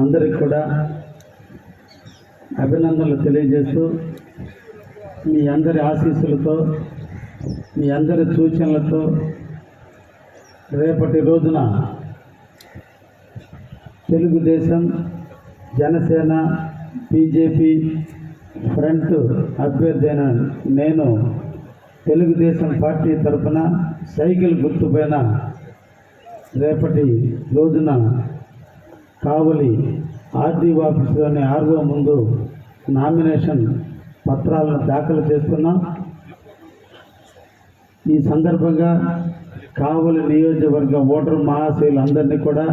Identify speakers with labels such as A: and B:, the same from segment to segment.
A: అందరికి కూడా అభినందనలు తెలియజేస్తూ మీ అందరి ఆశీస్సులతో మీ అందరి సూచనలతో రేపటి రోజున తెలుగుదేశం జనసేన బీజేపీ ఫ్రంట్ అభ్యర్థి అయిన నేను తెలుగుదేశం పార్టీ తరఫున సైకిల్ గుర్తుపైన రేపటి రోజున కావలి ఆర్డీఓ ఆఫీసులోని ఆర్ఓ ముందు నామినేషన్ పత్రాలను దాఖలు చేస్తున్నాం. ఈ సందర్భంగా కావలి నియోజకవర్గ ఓటరు మహాశయులందరినీ కూడా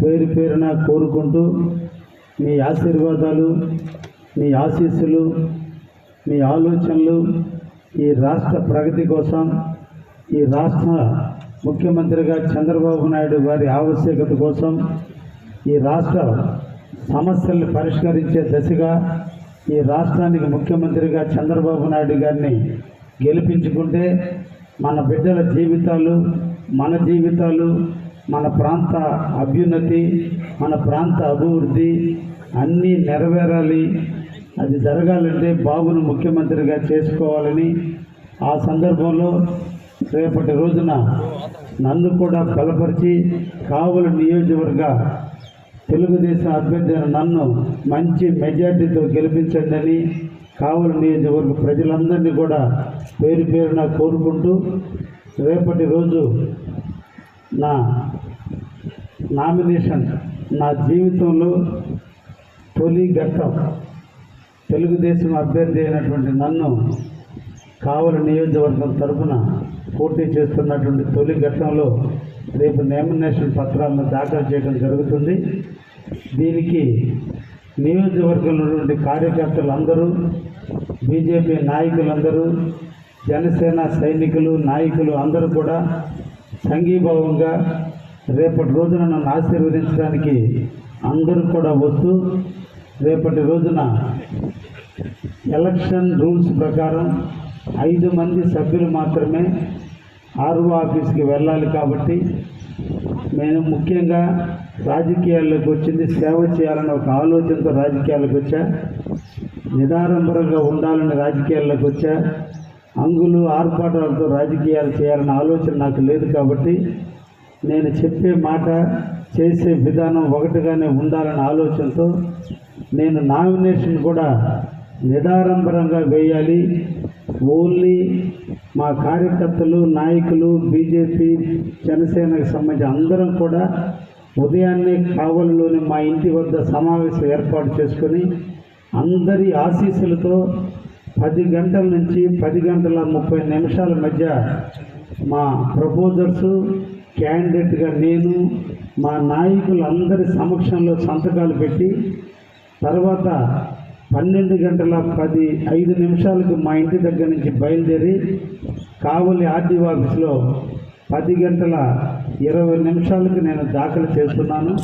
A: పేరు పేరున కోరుకుంటూ మీ ఆశీర్వాదాలు, మీ ఆశీస్సులు, మీ ఆలోచనలు ఈ రాష్ట్ర ప్రగతి కోసం, ఈ రాష్ట్ర ముఖ్యమంత్రిగా చంద్రబాబు నాయుడు గారి ఆవశ్యకత కోసం, ఈ రాష్ట్ర సమస్యల్ని పరిష్కరించే దిశగా ఈ రాష్ట్రానికి ముఖ్యమంత్రిగా చంద్రబాబు నాయుడు గారిని గెలిపించుకుంటే మన బిడ్డల జీవితాలు, మన జీవితాలు, మన ప్రాంత అభ్యున్నతి, మన ప్రాంత అభివృద్ధి అన్నీ నెరవేరాలి. అది జరగాలంటే బాబును ముఖ్యమంత్రిగా చేసుకోవాలని ఆ సందర్భంలో రేపటి రోజున నన్ను కూడా బలపరిచి కావలి నియోజకవర్గ తెలుగుదేశం అభ్యర్థి నన్ను మంచి మెజార్టీతో గెలిపించండి అని కావలి నియోజకవర్గ ప్రజలందరినీ కూడా పేరు పేరున కోరుకుంటూ రేపటి రోజు నా నామినేషన్ నా జీవితంలో తొలి ఘట్టం తెలుగుదేశం అభ్యర్థి అయినటువంటి నన్ను కావలి నియోజకవర్గం తరఫున పోటీ చేస్తున్నటువంటి తొలి ఘట్టంలో రేపు నామినేషన్ పత్రాలను దాఖలు చేయడం జరుగుతుంది. దీనికి నియోజకవర్గంలో ఉన్నటువంటి కార్యకర్తలు అందరూ, బీజేపీ నాయకులందరూ, జనసేన సైనికులు నాయకులు అందరూ కూడా సంఘీభావంగా రేపటి రోజున నన్ను ఆశీర్వదించడానికి అందరూ కూడా వస్తూ రేపటి రోజున ఎలక్షన్ రూల్స్ ప్రకారం 5 మంది సభ్యులు మాత్రమే ఆర్ఓ ఆఫీస్కి వెళ్ళాలి. కాబట్టి నేను ముఖ్యంగా రాజకీయాల్లోకి వచ్చింది సేవ చేయాలని ఒక ఆలోచనతో రాజకీయాలకు వచ్చా. నిదారంభరంగా ఉండాలని రాజకీయాల్లోకి వచ్చా. అంగులు ఆర్పాటాలతో రాజకీయాలు చేయాలన్న ఆలోచన నాకు లేదు. కాబట్టి నేను చెప్పే మాట చేసే విధానం ఒకటిగానే ఉండాలన్న ఆలోచనతో నేను నామినేషన్ కూడా నిదారంభరంగా వేయాలి. ఓన్లీ మా కార్యకర్తలు, నాయకులు, బీజేపీ, జనసేనకు సంబంధించి అందరం కూడా ఉదయాన్నే కావలిలోని మా ఇంటి వద్ద సమావేశం ఏర్పాటు చేసుకొని అందరి ఆశీస్సులతో 10 గంటల నుంచి 10 గంటల 30 నిమిషాల మధ్య మా ప్రపోజర్సు క్యాండిడేట్గా నేను మా నాయకులందరి సమక్షంలో సంతకాలు పెట్టి తర్వాత 12 గంటల 5 నిమిషాలకు మా ఇంటి దగ్గర నుంచి బయలుదేరి కావలి ఆర్డీఓ ఆఫీస్లో 10 గంటల 20 నిమిషాలకు నేను దాఖలు చేస్తున్నాను.